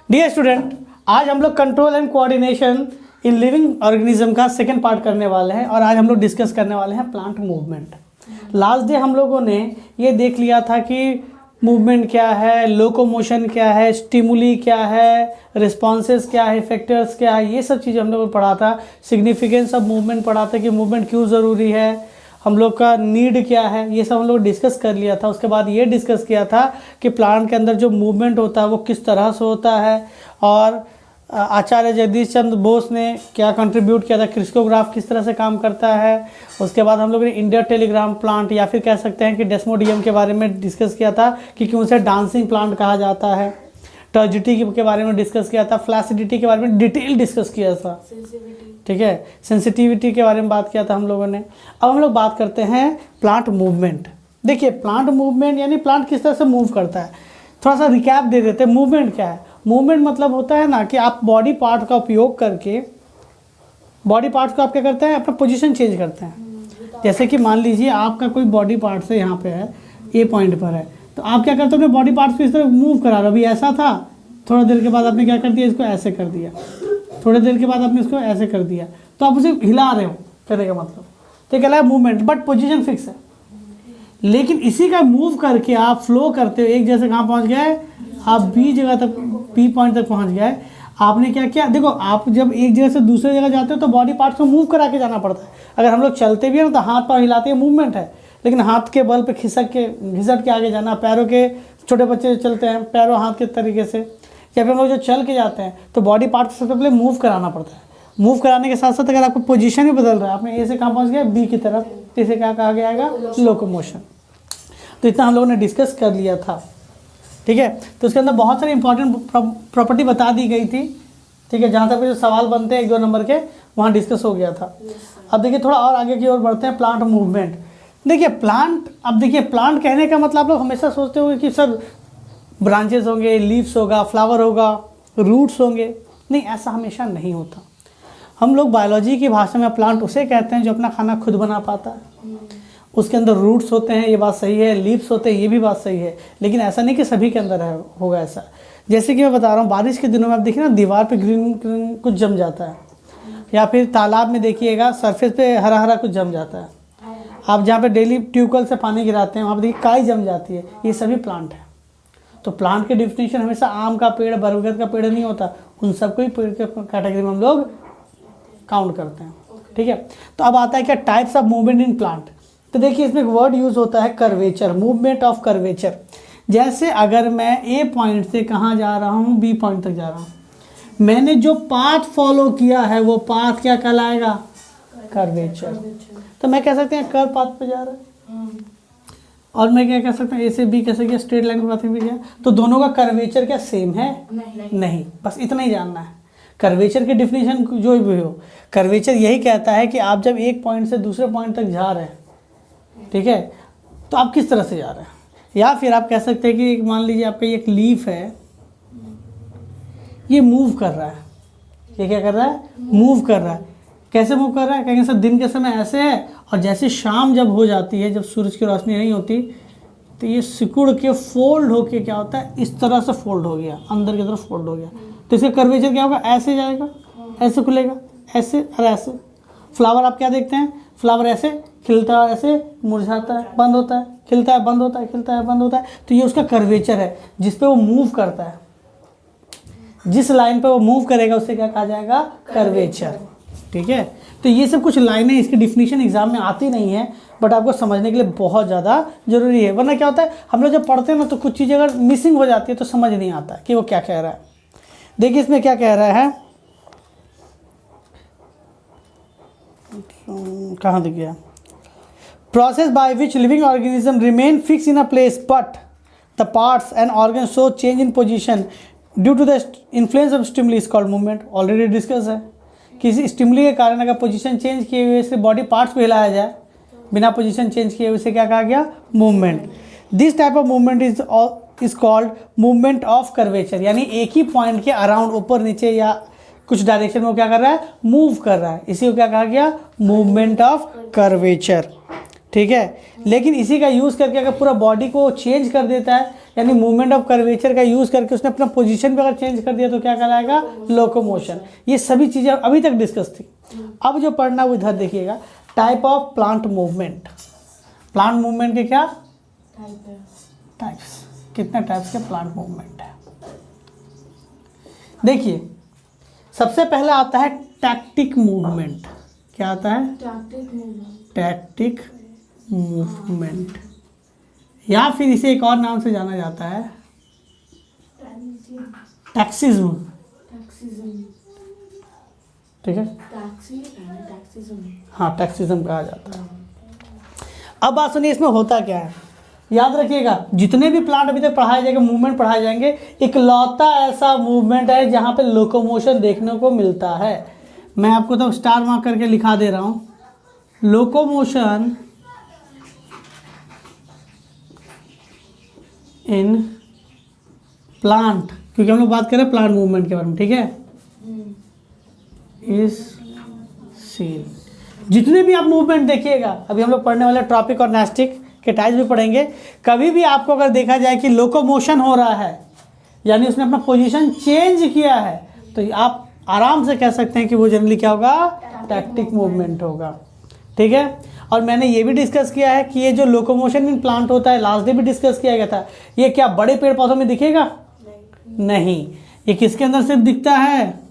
Dear student, आज हम लोग control and coordination in living organism का सेकंड पार्ट करने वाले हैं और आज हम लोग डिस्कस करने वाले हैं प्लांट मूवमेंट। लास्ट डे हम लोगों ने ये देख लिया था कि मूवमेंट क्या है, लोकोमोशन क्या है, स्टिमुली क्या है, रिस्पॉन्सेस क्या है, फैक्टर्स क्या है, ये सब चीज़ें हम लोगों ने पढ़ा था। सिग्निफिकेंस ऑफ मूवमेंट पढ़ा था कि मूवमेंट क्यों ज़रूरी है, हम लोग का नीड क्या है, ये सब हम लोग डिस्कस कर लिया था। उसके बाद ये डिस्कस किया था कि प्लांट के अंदर जो मूवमेंट होता है वो किस तरह से होता है और आचार्य जगदीश चंद्र बोस ने क्या कंट्रीब्यूट किया था, क्रिस्कोग्राफ किस तरह से काम करता है। उसके बाद हम लोगों ने इंडिया टेलीग्राम प्लांट या फिर कह सकते हैं कि डेस्मोडियम के बारे में डिस्कस किया था कि क्यों उसे डांसिंग प्लांट कहा जाता है। टर्जिटी के बारे में डिस्कस किया था, फ्लैसिडिटी के बारे में डिटेल डिस्कस किया था, ठीक है, सेंसिटिविटी के बारे में बात किया था हम लोगों ने। अब हम लोग बात करते हैं प्लांट मूवमेंट। देखिए प्लांट मूवमेंट यानी प्लांट किस तरह से मूव करता है, थोड़ा सा रिकैप दे देते हैं। मूवमेंट क्या है? मूवमेंट मतलब होता है ना कि आप बॉडी पार्ट का उपयोग करके बॉडी पार्ट्स को आप क्या करते हैं, अपना पोजीशन चेंज करते हैं। जैसे कि मान लीजिए आपका कोई बॉडी पार्ट से यहाँ पे है, ए पॉइंट पर है, तो आप क्या करते हो, अपने बॉडी पार्ट्स को इस तरह मूव करा रहे हो। अभी ऐसा था, थोड़ा देर के बाद आपने क्या कर दिया, इसको ऐसे कर दिया, थोड़ी देर के बाद आपने इसको ऐसे कर दिया, तो आप उसे हिला रहे हो, कहने का मतलब तो कहला है मूवमेंट, बट पोजीशन फिक्स है। लेकिन इसी का मूव करके आप फ्लो करते हो, एक जैसे कहाँ पहुँच गए आप, बी जगह तक, पी पॉइंट तक पहुँच गए। आपने क्या किया, देखो आप जब एक जगह से दूसरे जगह जाते हो तो बॉडी पार्ट्स को मूव करा के जाना पड़ता है। अगर हम लोग चलते भी हैं तो हाथ पाँव हिलाते हैं, मूवमेंट है। लेकिन हाथ के बल पे घिसट के आगे जाना, पैरों के, छोटे बच्चे चलते हैं पैरों हाथ के तरीके से, या फिर हम लोग जो चल के जाते हैं तो बॉडी पार्ट को सबसे पहले मूव कराना पड़ता है। मूव कराने के साथ साथ अगर आपको पोजीशन ही बदल रहा है, आपने ए से कहाँ पहुँच गया, बी की तरफ, तो इसे क्या कहा गया है, लोकोमोशन। तो इतना हम लोगों ने डिस्कस कर लिया था, ठीक है। तो उसके अंदर बहुत सारी इंपॉर्टेंट प्रॉपर्टी बता दी गई थी, ठीक है। जहाँ तक जो सवाल बनते हैं 1-2 नंबर के, वहाँ डिस्कस हो गया था। अब देखिए थोड़ा और आगे की ओर बढ़ते हैं, प्लांट मूवमेंट। देखिए प्लांट, अब देखिए प्लांट कहने का मतलब आप लोग हमेशा सोचते होंगे कि सर ब्रांचेस होंगे, लीव्स होगा, फ्लावर होगा, रूट्स होंगे। नहीं, ऐसा हमेशा नहीं होता। हम लोग बायोलॉजी की भाषा में प्लांट उसे कहते हैं जो अपना खाना खुद बना पाता है। उसके अंदर रूट्स होते हैं, ये बात सही है, लीव्स होते हैं, ये भी बात सही है। लेकिन ऐसा नहीं कि सभी के अंदर है होगा ऐसा। जैसे कि मैं बता रहा हूँ, बारिश के दिनों में आप देखिए ना, दीवार पे ग्रीन ग्रीन कुछ जम जाता है, या फिर तालाब में देखिएगा सरफेस पे हरा हरा कुछ जम जाता है। आप जहाँ पे डेली ट्यूबवेल से पानी गिराते हैं वहाँ पर देखिए काई जम जाती है, ये सभी प्लांट है। तो प्लांट के डिफिनेशन हमेशा आम का पेड़, बरगद का पेड़ नहीं होता, उन सबको ही पेड़ के कैटेगरी में हम लोग काउंट करते हैं, ठीक है। तो अब आता है क्या, types of movement in plant. तो देखिए इसमें एक वर्ड यूज होता है कर्वेचर, मूवमेंट ऑफ कर्वेचर। जैसे अगर मैं ए पॉइंट से कहाँ जा रहा हूँ, बी पॉइंट तक जा रहा हूँ, मैंने जो पाथ फॉलो किया है वो पाथ क्या कहलाएगा, कर्वेचर। तो मैं कह सकते हैं कर्व पाथ पे जा रहा है, और मैं क्या कह सकता हूँ, ए से बी कैसे गया, स्ट्रेट लाइन के पाथ में गया। तो दोनों का कर्वेचर क्या सेम है? नहीं, बस इतना ही जानना है। कर्वेचर की डिफिनेशन जो भी हो, कर्वेचर यही कहता है कि आप जब एक पॉइंट से दूसरे पॉइंट तक जा रहे हैं, ठीक है, तो आप किस तरह से जा रहे हैं। या फिर आप कह सकते हैं कि मान लीजिए आपका एक लीफ है, ये मूव कर रहा है, ये क्या कर रहा है, मूव कर रहा है। कैसे मूव कर रहा है, कहेंगे सर दिन के समय ऐसे है, और जैसे शाम जब हो जाती है, जब सूरज की रोशनी नहीं होती, तो ये सिकुड़ के फोल्ड होके क्या होता है, इस तरह से फोल्ड हो गया, अंदर की तरफ फोल्ड हो गया। तो इसका कर्वेचर क्या होगा, ऐसे जाएगा, ऐसे खुलेगा, ऐसे और ऐसे। फ्लावर आप क्या देखते हैं, फ्लावर ऐसे खिलता है, ऐसे मुरझाता है, बंद होता है, खिलता है, बंद होता है, खिलता है, बंद होता है। तो ये उसका कर्वेचर है, जिस पे वो मूव करता है। जिस लाइन पे वो मूव करेगा उसे क्या कहा जाएगा, कर्वेचर, ठीक है। तो ये सब कुछ लाइनें, इसकी डिफिनीशन एग्जाम में आती नहीं है, बट आपको समझने के लिए बहुत ज़्यादा जरूरी है। वरना क्या होता है, हम लोग जब पढ़ते हैं ना तो कुछ चीज़ें अगर मिसिंग हो जाती है तो समझ नहीं आता कि वो क्या कह रहा है। देखिए इसमें क्या कह रहा है, कहाँ दिख गया, process by which living organism remain fix in a place but the parts and organ show change in position due to the influence of stimuli is called movement. Already discuss है, किसी स्टिमुली के कारण अगर position change किए हुए से body parts को हिलाया जाए, बिना पोजीशन चेंज किए हुए से क्या कहा गया, movement. This type of movement is called movement of curvature. यानी एक ही पॉइंट के अराउंड, ऊपर नीचे या कुछ डायरेक्शन में वो क्या कर रहा है, मूव कर रहा है, इसी को क्या कहा गया, मूवमेंट ऑफ कर्वेचर, ठीक है। लेकिन इसी का यूज़ करके अगर पूरा बॉडी को चेंज कर देता है, यानी मूवमेंट ऑफ कर्वेचर का यूज़ करके उसने अपना पोजीशन भी अगर चेंज कर दिया तो क्या कहलाएगा? लोकोमोशन। ये सभी चीज़ें अभी तक डिस्कस थी। अब जो पढ़ना वो इधर देखिएगा, type of plant movement. Plant movement के क्या टाइप्स, कितने टाइप्स के प्लांट मूवमेंट है? देखिए, सबसे पहला आता है टैक्टिक मूवमेंट। क्या आता है? टैक्टिक मूवमेंट, या फिर इसे एक और नाम से जाना जाता है टैक्सिज्म। ठीक है, हाँ, टैक्सिज्म कहा जाता है। अब बात सुनिए, इसमें होता क्या है, याद रखिएगा, जितने भी प्लांट अभी तक पढ़ाए जाएंगे, मूवमेंट पढ़ाए जाएंगे, इकलौता ऐसा मूवमेंट है जहाँ पे लोकोमोशन देखने को मिलता है। मैं आपको तो स्टार मार्क करके लिखा दे रहा हूँ, लोकोमोशन इन प्लांट, क्योंकि हम लोग बात करें प्लांट मूवमेंट के बारे में, ठीक है, इस सीन। जितने भी आप मूवमेंट देखिएगा, अभी हम लोग पढ़ने वाले ट्रॉपिक और नेस्टिक के टाइप्स भी पढ़ेंगे, कभी भी आपको अगर देखा जाए कि लोकोमोशन हो रहा है, यानी उसने अपना पोजीशन चेंज किया है, तो आप आराम से कह सकते हैं कि वो जनरली क्या होगा? टैक्टिक मूवमेंट होगा। ठीक है, और मैंने ये भी डिस्कस किया है कि ये जो लोकोमोशन इन प्लांट होता है, लास्ट डे भी डिस्कस किया गया था, ये क्या बड़े पेड़ पौधों में दिखेगा? नहीं। ये किसके अंदर सिर्फ दिखता है?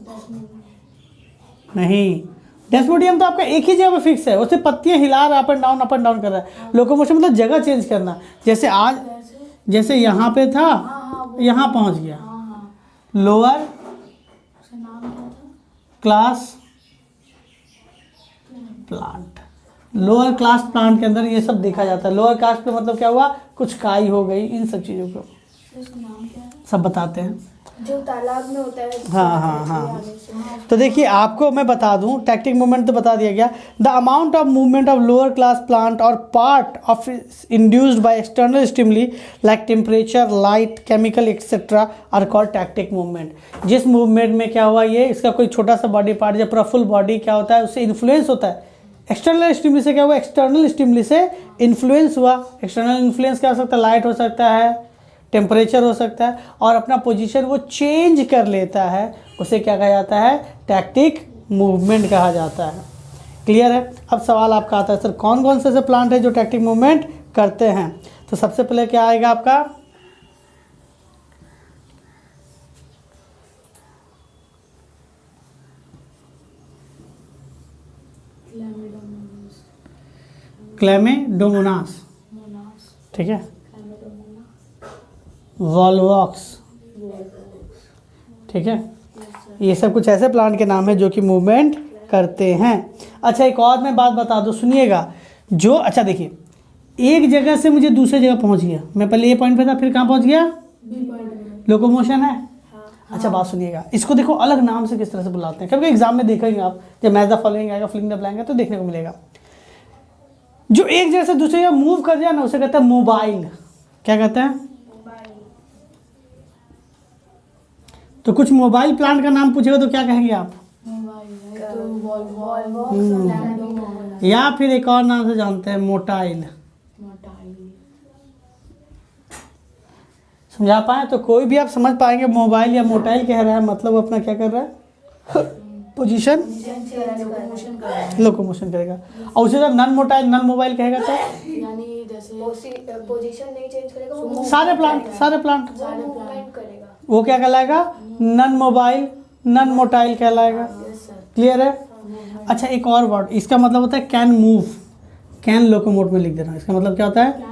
नहीं, डेस्मोडियम तो आपका एक ही जगह पे फिक्स है, उससे पत्तियां हिला रहा, अप एंड डाउन कर रहा है। लोकोमोशन मतलब जगह चेंज करना, जैसे आज जैसे यहाँ पे था, यहाँ पहुँच गया। Lower class plant, lower class plant के अंदर ये सब देखा जाता है। लोअर क्लास पे मतलब क्या हुआ? कुछ काई हो गई, इन सब चीज़ों को सब बताते हैं, जो तालाब में होता है। हाँ। तो देखिए, आपको मैं बता दूं, टैक्टिक मूवमेंट तो बता दिया गया। The amount of movement of lower class plant और part of induced by external stimuli like temperature, light, chemical etcetera are called tactic movement. जिस मूवमेंट में क्या हुआ, ये इसका कोई छोटा सा बॉडी पार्ट या पूरा फुल बॉडी क्या होता है, उससे इन्फ्लुएंस होता है। एक्सटर्नल स्टिमुली से क्या हुआ? एक्सटर्नल स्टिमुली से इन्फ्लुएंस हुआ। एक्सटर्नल इन्फ्लुएंस क्या हो सकता है? लाइट हो सकता है, टेम्परेचर हो सकता है, और अपना पोजीशन वो चेंज कर लेता है, उसे क्या कहा जाता है? टैक्टिक मूवमेंट कहा जाता है। क्लियर है? अब सवाल आपका आता है, सर कौन कौन से ऐसे प्लांट है जो टैक्टिक मूवमेंट करते हैं? तो सबसे पहले क्या आएगा आपका? क्लेमेडोमोनास, ठीक है, वॉल्वॉक्स, ठीक है, ये सब कुछ ऐसे प्लांट के नाम है जो कि मूवमेंट करते हैं। अच्छा, एक और मैं बात बता दूं, सुनिएगा, जो अच्छा देखिए, एक जगह से मुझे दूसरी जगह पहुंच गया, मैं पहले ये पॉइंट पे था, फिर कहाँ पहुंच गया? लोकोमोशन है। अच्छा, बात सुनिएगा, इसको देखो अलग नाम से किस तरह से बुलाते हैं, कभी एग्जाम में देखेंगे आप, जब मैच द फॉलोइंग आएगा, फिलिंग द ब्लैंक तो देखने को मिलेगा। जो एक जगह से दूसरी जगह मूव कर जाए ना, उसे कहता है मोबाइल। क्या कहते हैं? तो कुछ मोबाइल प्लांट का नाम पूछेगा तो क्या कहेंगे आप? या फिर एक और नाम से जानते हैं, मोटाइल। समझा पाए तो कोई भी आप समझ पाएंगे मोबाइल या मोटाइल कह रहा है, मतलब वो अपना क्या कर रहा है? पोजीशन लोकोमोशन करेगा। और उसे जब नॉन मोटाइल, नॉन मोबाइल कहेगा तो यानी जैसे पोजीशन नहीं चेंज करेगा, वो सारे प्लांट करेगा, वो क्या कहलाएगा? नॉन मोबाइल, नॉन मोटाइल कहलाएगा। क्लियर है? अच्छा, एक और वर्ड, इसका मतलब होता है कैन मूव, कैन लोकोमोट में लिख देना, इसका मतलब क्या होता है?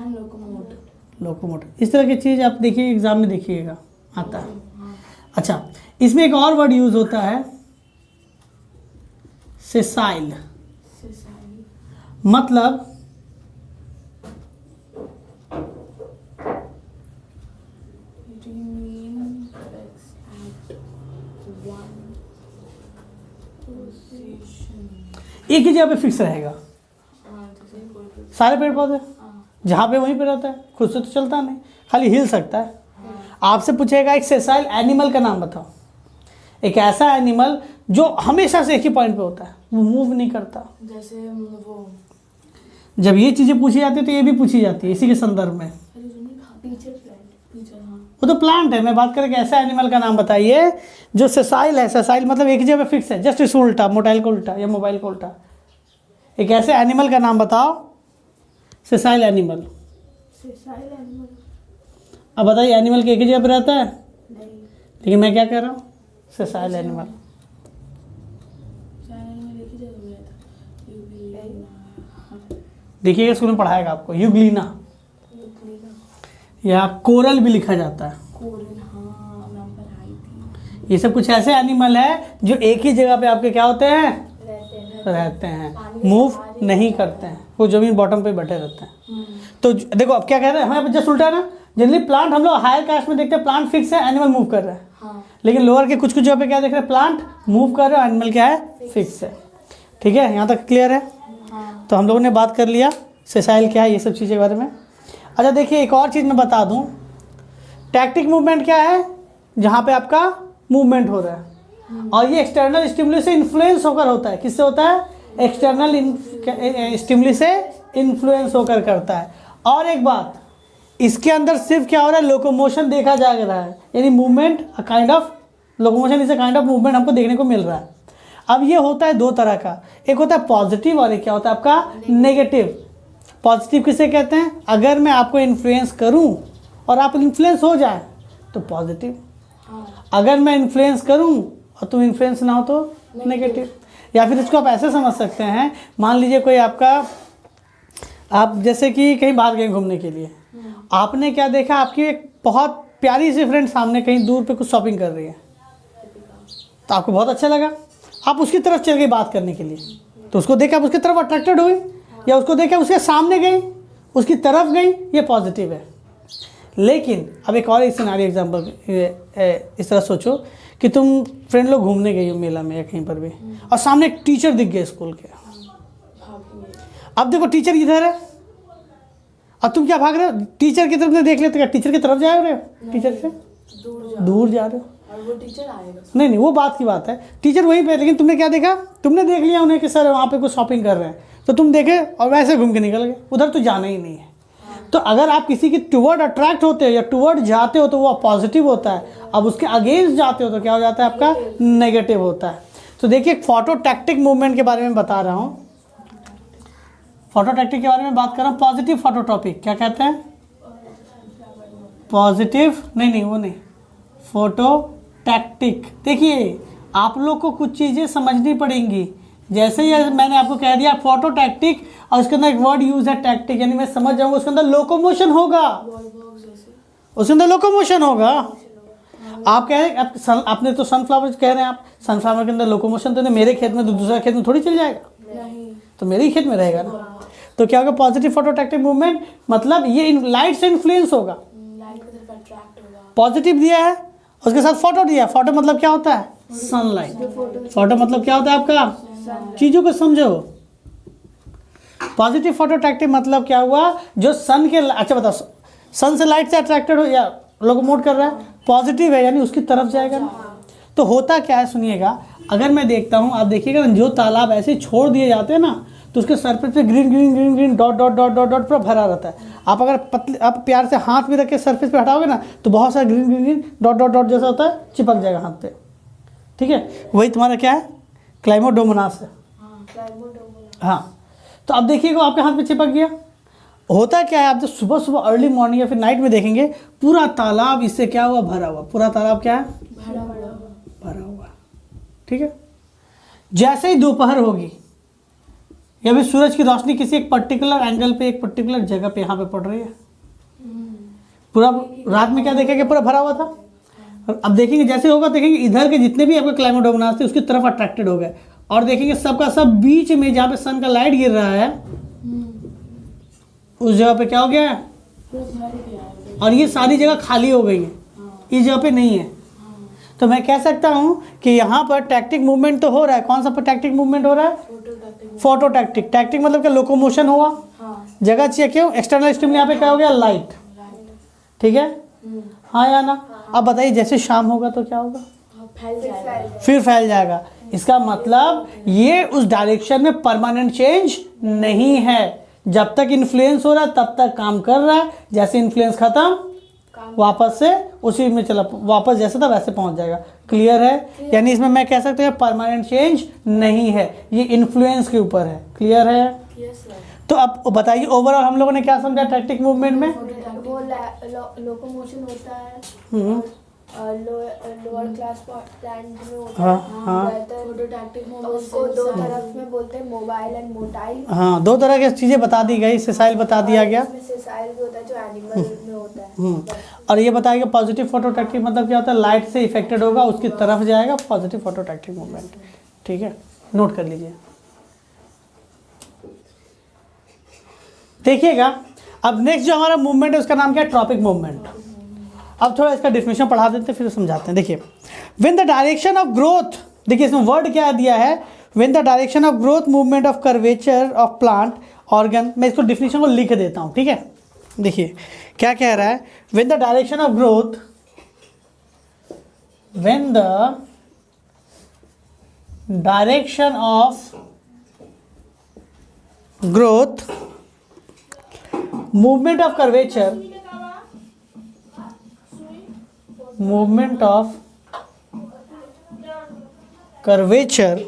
लोकोमोट। इस तरह की चीज़ आप देखिए, एग्जाम में देखिएगा, आता है। अच्छा, इसमें एक और वर्ड यूज होता है, सेसाइल, मतलब एक ही जगह पे फिक्स रहेगा। सारे पेड़ पौधे जहाँ पे वहीं पे रहता है, खुद से तो चलता नहीं, खाली हिल सकता है। आपसे पूछेगा एक सेसाइल एनिमल का नाम बताओ, एक ऐसा एनिमल जो हमेशा से एक ही पॉइंट पे होता है, वो मूव नहीं करता। जैसे वो जब ये चीज़ें पूछी जाती है तो ये भी पूछी जाती है इसी के संदर्भ में। वो तो प्लांट है, मैं बात करें कि ऐसा एनिमल का नाम बताइए जो सेसाइल है। सेसाइल मतलब एक ही जगह फिक्स है, जस्ट इस उल्टा, मोबाइल को उल्टा या मोबाइल को उल्टा। एक ऐसे एनिमल का नाम बताओ, सेसाइल एनिमल। अब बताइए एनिमल के एक ही जगह पर रहता है? लेकिन मैं क्या कह रहा हूँ, सेसाइल एनिमल। देखिएगा स्कूल में पढ़ाएगा आपको, यूग्लिना या कोरल भी लिखा जाता है। ये सब कुछ ऐसे एनिमल है जो एक ही जगह पे आपके क्या होते हैं, रहते हैं, मूव नहीं करते हैं, वो जमीन बॉटम पे बैठे रहते हैं। तो देखो अब क्या कह रहे हैं, हमें जस्ट उल्टा है ना। जनरली प्लांट हम लोग हायर कास्ट में देखते हैं, प्लांट फिक्स है, एनिमल मूव कर रहा है। लेकिन लोअर के कुछ कुछ जगह पे क्या देख रहे हैं, प्लांट मूव कर रहा है, एनिमल क्या है, फिक्स है। ठीक है, यहाँ तक क्लियर है? तो हम लोगों ने बात कर लिया सेसाइल क्या है, ये सब चीज़ें के बारे में। अच्छा देखिए एक और चीज़ मैं बता दूं, टैक्टिक मूवमेंट क्या है, जहाँ पे आपका मूवमेंट हो रहा है और ये एक्सटर्नल स्टिमुलस से इन्फ्लुएंस होकर होता है। किससे होता है? एक्सटर्नल स्टिमुलस से इन्फ्लुएंस होकर करता है। और एक बात, इसके अंदर सिर्फ क्या हो रहा है, लोकोमोशन देखा जा रहा है, यानी movement, kind of locomotion is a kind of movement हमको देखने को मिल रहा है। अब ये होता है दो तरह का, एक होता है पॉजिटिव और एक क्या होता है आपका नेगेटिव। पॉजिटिव किसे कहते हैं? अगर मैं आपको इन्फ्लुएंस करूं और आप इन्फ्लुएंस हो जाए तो पॉजिटिव, अगर मैं इन्फ्लुएंस करूं और तुम इन्फ्लुएंस ना हो तो नेगेटिव। या फिर इसको आप ऐसे समझ सकते हैं, मान लीजिए कोई आपका, आप जैसे कि कहीं बाहर गए घूमने के लिए, आपने क्या देखा, आपकी एक बहुत प्यारी सी फ्रेंड सामने कहीं दूर पे कुछ शॉपिंग कर रही है, तो आपको बहुत अच्छा लगा, आप उसकी तरफ चल गई बात करने के लिए, तो उसको देखा आप उसकी तरफ अट्रैक्टेड हुई, या उसको देखा उसके सामने गई, उसकी तरफ गई, ये पॉजिटिव है। लेकिन अब एक और सिनेरियो एग्जांपल इस तरह सोचो कि तुम फ्रेंड लोग घूमने गई हो मेला में या कहीं पर भी, और सामने एक टीचर दिख गए स्कूल के। अब देखो टीचर इधर है, अब तुम क्या भाग रहे हो, टीचर की तरफ ने देख लेते, क्या टीचर की तरफ जा रहे हो, टीचर से दूर जा रहे हो, और वो टीचर आएगा। नहीं वो बात की बात है, टीचर वहीं पे, लेकिन तुमने क्या देखा, तुमने देख लिया उन्हें कि सर वहाँ पे कुछ शॉपिंग कर रहे हैं, तो तुम देखे और वैसे घूम के निकल गए, उधर तो जाना ही नहीं है। तो अगर आप किसी की टुवर्ड अट्रैक्ट होते हो या टुवर्ड जाते हो तो वो पॉजिटिव होता है, अब उसके अगेंस्ट जाते हो तो क्या हो जाता है आपका, नेगेटिव होता है। तो देखिए फोटो टैक्टिक मूवमेंट के बारे में बता रहा हूँ, फोटो टैक्टिक के बारे में बात कर रहा हूँ। पॉजिटिव फोटोटॉपिक क्या कहते हैं, पॉजिटिव नहीं वो नहीं, फोटो टैक्टिक। देखिए आप लोग को कुछ चीज़ें समझनी पड़ेंगी, जैसे ही मैंने आपको कह दिया फोटो टैक्टिक और उसके अंदर एक वर्ड यूज है टैक्टिक, यानी मैं समझ जाऊंगा उसके अंदर लोकोमोशन होगा, उसके अंदर लोकोमोशन होगा। आप कह रहे हैं आपने तो सनफ्लावर कह रहे हैं, आप सनफ्लावर के अंदर लोकोमोशन तो नहीं, मेरे खेत में तो दूसरा खेत में थोड़ी चल जाएगा, तो मेरे ही खेत में रहेगा ना। तो क्या होगा, पॉजिटिव फोटो टैक्टिक मूवमेंट मतलब ये लाइट से इन्फ्लुएंस होगा, पॉजिटिव दिया है उसके साथ फोटो दिया। फोटो मतलब क्या होता है, सनलाइट। फोटो मतलब क्या होता है आपका, चीजों को समझो। पॉजिटिव फोटो टैक्टिक मतलब क्या हुआ, जो सन के, अच्छा बताओ, सन से लाइट से अट्रैक्टेड हो या लोकोमोट कर रहा है, पॉजिटिव है यानी उसकी तरफ जाएगा ना। तो होता क्या है सुनिएगा, अगर मैं देखता हूँ, आप देखिएगा जो तालाब ऐसे छोड़ दिए जाते हैं ना, तो उसके सरफेस पे green green green green dot dot dot dot dot पूरा भरा रहता है। आप अगर पतले, आप प्यार से हाथ भी रख के सरफेस पे हटाओगे ना, तो बहुत सारा green green green dot dot dot जैसा होता है, चिपक जाएगा हाथ पे। ठीक है, वही तुम्हारा क्या है, क्लाइमोडोमोनास है। हाँ, तो अब देखिएगा आपके हाथ में चिपक गया। होता क्या है, आप जब सुबह सुबह अर्ली मॉर्निंग या फिर नाइट में देखेंगे, पूरा तालाब इससे क्या हुआ, भरा हुआ, पूरा तालाब क्या है, भरा हुआ। ठीक है, जैसे ही दोपहर होगी या फिर सूरज की रोशनी किसी एक पर्टिकुलर एंगल पे, एक पर्टिकुलर जगह पे यहाँ पे पड़ रही है, पूरा रात में क्या देखेंगे, पूरा भरा हुआ था। अब देखेंगे जैसे होगा, देखेंगे इधर के जितने भी आपके क्लाइमोडोमोनास थे उसकी तरफ अट्रैक्टेड हो गए, और देखेंगे सबका सब बीच में जहाँ पे सन का लाइट गिर रहा है उस जगह पे क्या हो गया है, और ये सारी जगह खाली हो गई है, इस जगह पे नहीं है। तो मैं कह सकता हूँ कि यहाँ पर टैक्टिक मूवमेंट तो हो रहा है। कौन सा पर टैक्टिक मूवमेंट हो रहा है, फोटो टैक्टिक। टैक्टिक मतलब क्या, लोकोमोशन हुआ, जगह चाहिए, क्यों, एक्सटर्नल स्टिमुलस यहाँ पे क्या हो गया, लाइट। ठीक है, हाँ या ना। अब बताइए जैसे शाम होगा तो क्या होगा, फिर फैल जाएगा। इसका मतलब ये उस डायरेक्शन में परमानेंट चेंज नहीं है, जब तक इन्फ्लुएंस हो रहा है तब तक काम कर रहा है, जैसे इन्फ्लुएंस खत्म वापस से उसी में चला, वापस जैसे था वैसे पहुंच जाएगा। क्लियर है? यानी इसमें मैं कह सकता हूँ परमानेंट चेंज नहीं है, ये इन्फ्लुएंस के ऊपर है। क्लियर है? Yes sir. तो अब बताइए ओवरऑल हम लोगों ने क्या समझा टैक्टिक मूवमेंट में? वो लोकोमोशन होता है हम्म, लोअर क्लास प्लांट में होता हाँ, है। हाँ। ज्यादातर उसको दो तरफ में बोलते हैं, मोबाइल एंड मोटाइल। हाँ, दो तरह की चीज़ें बता दी गई, सेसाइल बता दिया गया। इसमें सेसाइल भी होता है जो एनिमल में होता है। और ये बताइए पॉजिटिव फोटोटैक्टिक मतलब क्या होता है? लाइट से इफेक्टेड होगा उसकी तरफ जाएगा, पॉजिटिव फोटोटैक्टिक मूवमेंट। ठीक है, नोट कर लीजिए। देखिएगा अब नेक्स्ट जो हमारा मूवमेंट है उसका नाम क्या है? Tropic movement. अब थोड़ा इसका डिफिनेशन पढ़ा देते हैं फिर समझाते हैं। देखिए, when the direction of growth, देखिए इसमें वर्ड क्या दिया है? When the direction of growth movement of curvature of plant organ. मैं इसको डिफिनेशन को लिख देता हूँ, ठीक है? देखिए क्या कह रहा है? When the direction of growth, when the direction of growth movement of curvature, movement of curvature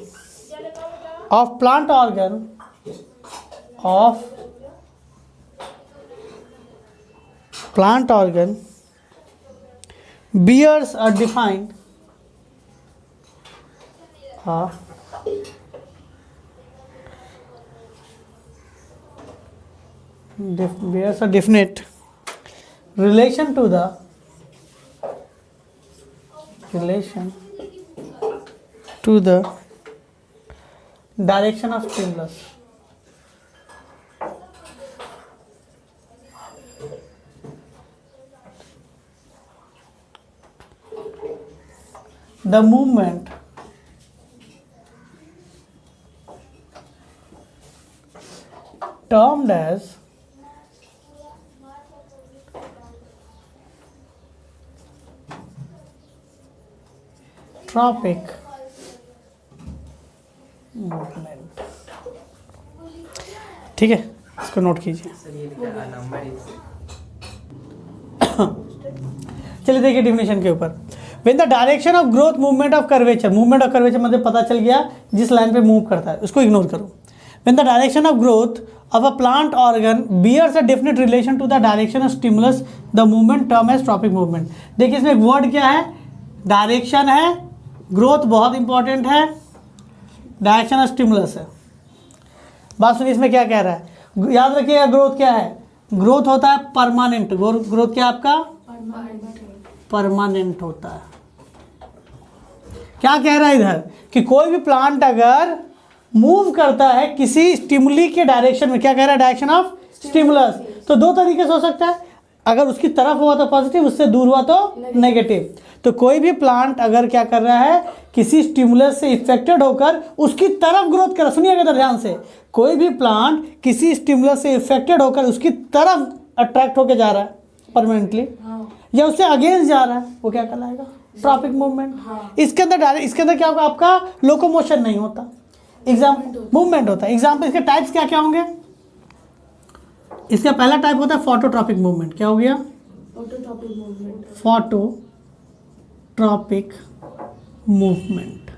of plant organ of plant organ bears a defined bears a definite relation to the direction of stimulus. The movement termed as tropic movement. ठीक है, इसको note कीजिए। चलिए देखिए definition के ऊपर। When the direction of growth movement of curvature, movement of curvature मतलब पता चल गया जिस लाइन पे मूव करता है, उसको इग्नोर करो। When the direction of growth of a plant organ bears a definite relation to the direction of stimulus, the movement term as tropic movement। देखिए इसमें एक वर्ड क्या है? डायरेक्शन है, ग्रोथ बहुत इंपॉर्टेंट है, डायरेक्शन ऑफ स्टिमुलस है। बात सुनिए इसमें क्या कह रहा है, याद रखिएगा ग्रोथ क्या है? ग्रोथ होता है परमानेंट। ग्रोथ क्या आपका? परमानेंट होता है। क्या कह रहा है इधर कि कोई भी प्लांट अगर मूव करता है किसी स्टिमुली के डायरेक्शन में, क्या कह रहा है? Direction of stimulus. तो दो तरीके से हो सकता है, अगर उसकी तरफ हुआ तो पॉजिटिव, उससे दूर हुआ तो नेगेटिव। तो कोई भी प्लांट अगर क्या कर रहा है, किसी स्टिमुलस से इफेक्टेड होकर उसकी तरफ ग्रोथ कर रहा है, सुनिएगा इधर ध्यान से, कोई भी प्लांट किसी स्टिमुलस से इफेक्टेड होकर उसकी तरफ अट्रैक्ट होकर जा रहा है परमानेंटली, या उससे अगेंस्ट जा रहा है, वो क्या कहलाएगा? Tropic movement. इसके अंदर क्या होगा? आपका लोकोमोशन नहीं होता, एग्जाम्पल मूवमेंट होता है। एग्जाम्पल इसके टाइप्स क्या क्या होंगे? इसका पहला टाइप होता है फोटोट्रॉपिक मूवमेंट। क्या हो गया? Phototropic movement. Phototropic movement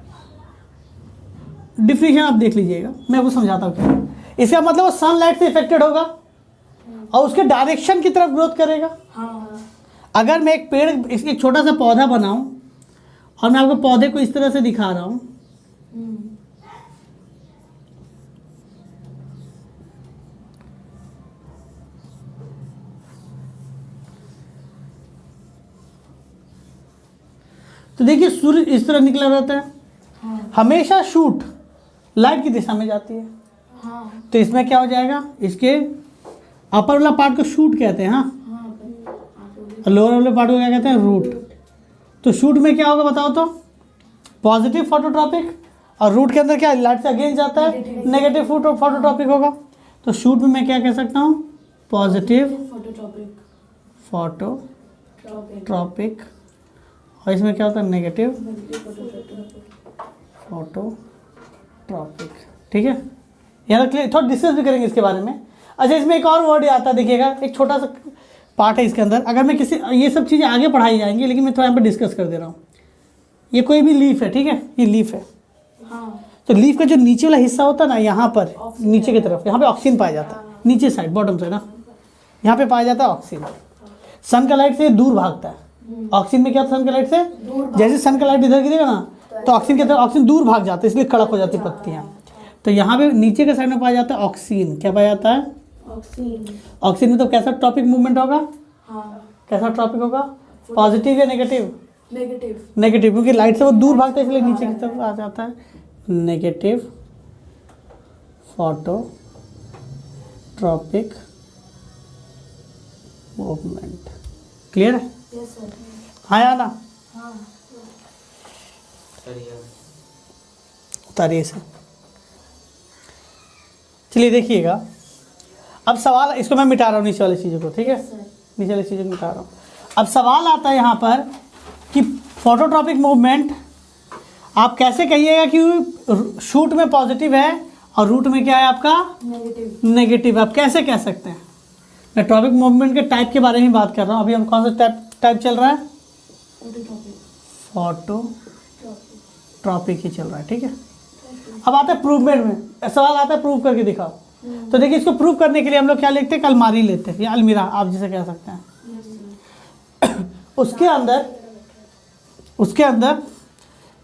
definition आप देख लीजिएगा, मैं आपको समझाता हूँ क्या। इसका मतलब वो सनलाइट से इफेक्टेड होगा और उसके डायरेक्शन की तरफ ग्रोथ करेगा। अगर मैं एक पेड़, एक छोटा सा पौधा बनाऊं और मैं आपको पौधे को इस तरह से दिखा रहा हूं, तो देखिए सूर्य इस तरह निकला रहता है, हमेशा शूट लाइट की दिशा में जाती है। तो इसमें क्या हो जाएगा? इसके अपर वाला पार्ट को शूट कहते हैं, और लोअर वाले पार्ट को क्या कहते हैं? रूट। तो शूट में क्या होगा बताओ तो? पॉजिटिव फोटोट्रॉपिक, और रूट के अंदर क्या लाइट से अगेंस्ट जाता है? नेगेटिव फोटोट्रॉपिक होगा। तो शूट में मैं क्या कह सकता हूँ? पॉजिटिव फोटोट्रॉपिक, और इसमें क्या होता है? Negative phototropic. ठीक है, यहाँ क्लियर? थोड़ा डिस्कस भी करेंगे इसके बारे में। अच्छा, इसमें एक और वर्ड आता है, देखिएगा, एक छोटा सा पार्ट है इसके अंदर। अगर मैं किसी, ये सब चीज़ें आगे पढ़ाई जाएंगी, लेकिन मैं थोड़ा यहाँ पे डिस्कस कर दे रहा हूँ। ये कोई भी लीफ है, ठीक है, ये लीफ है। तो लीफ का जो नीचे वाला हिस्सा होता है ना, यहाँ पर नीचे की तरफ, यहाँ पे ऑक्सीजन पाया जाता है, नीचे साइड, बॉटम साइड ना, यहाँ पे पाया जाता है ऑक्सीजन। सन का लाइट से दूर भागता है। ऑक्सीजन में क्या होता है सन का लाइट से, जैसे सन का लाइट इधर गिरेगा ना, तो ऑक्सीजन की तरफ ऑक्सीजन दूर भाग जाता है, इसलिए कड़क हो जाती है पत्तियाँ। तो यहाँ पे नीचे के साइड में पाया जाता है ऑक्सीजन। क्या पाया जाता है? ऑक्सीजन में तो कैसा ट्रॉपिक मूवमेंट होगा? कैसा ट्रॉपिक होगा? पॉजिटिव या नेगेटिव? नेगेटिव, क्योंकि लाइट से वो दूर भागता है, इसलिए नीचे की तरफ आ जाता है। Negative phototropic movement. क्लियर है? हाँ या ना? उतारिए इसे। चलिए देखिएगा, अब सवाल, इसको मैं मिटा रहा हूँ नीचे वाली चीज़ों को, ठीक है, नीचे वाली चीज़ों को मिटा रहा हूँ। अब सवाल आता है यहाँ पर कि फोटोट्रॉपिक मूवमेंट आप कैसे कहिएगा कि शूट में पॉजिटिव है और रूट में क्या है आपका? नेगेटिव। आप कैसे कह सकते हैं? मैं ट्रॉपिक मूवमेंट के टाइप के बारे में बात कर रहा हूँ। अभी हम कौन सा टाइप चल रहा है? फोटोट्रॉपिक ही चल रहा है, ठीक है। अब आता है प्रूवमेंट में, सवाल आता है प्रूव करके दिखाओ। तो देखिए, इसको प्रूव करने के लिए हम लोग क्या लेते हैं? अलमारी लेते हैं, या अलमीरा आप जिसे कह सकते हैं। उसके अंदर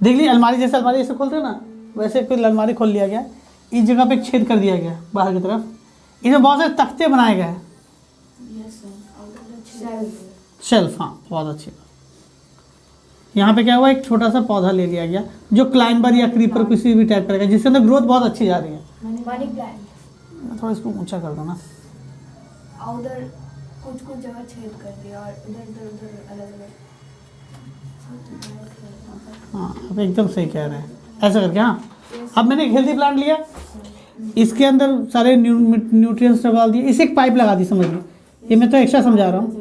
देख लीजिए, अलमारी जैसे अलमारी जैसे खोलते हैं ना, वैसे कोई अलमारी खोल लिया गया। इस जगह पे एक छेद कर दिया गया बाहर की तरफ, इसमें बहुत सारे तख्ते बनाए गए हैं। शेल्फ, हाँ, बहुत अच्छी बात। यहाँ पे क्या हुआ? एक छोटा सा पौधा ले लिया गया जो क्लाइंबर या क्रीपर किसी भी टाइप करेगा, जिसके अंदर ग्रोथ बहुत अच्छी जा रही है। Money plant. थोड़ा इसको ऊंचा कर दो ना। उधर कुछ जगह छेद कर दिया और इधर अलग अलग। हाँ, अब एकदम सही कह रहे हैं, ऐसा करके। हाँ, अब मैंने एक हेल्दी प्लांट लिया, इसके अंदर सारे न्यूट्रिएंट्स डाल दिए, इसे एक पाइप लगा दी, समझ लो। ये मैं तो एक्स्ट्रा समझा रहा हूँ,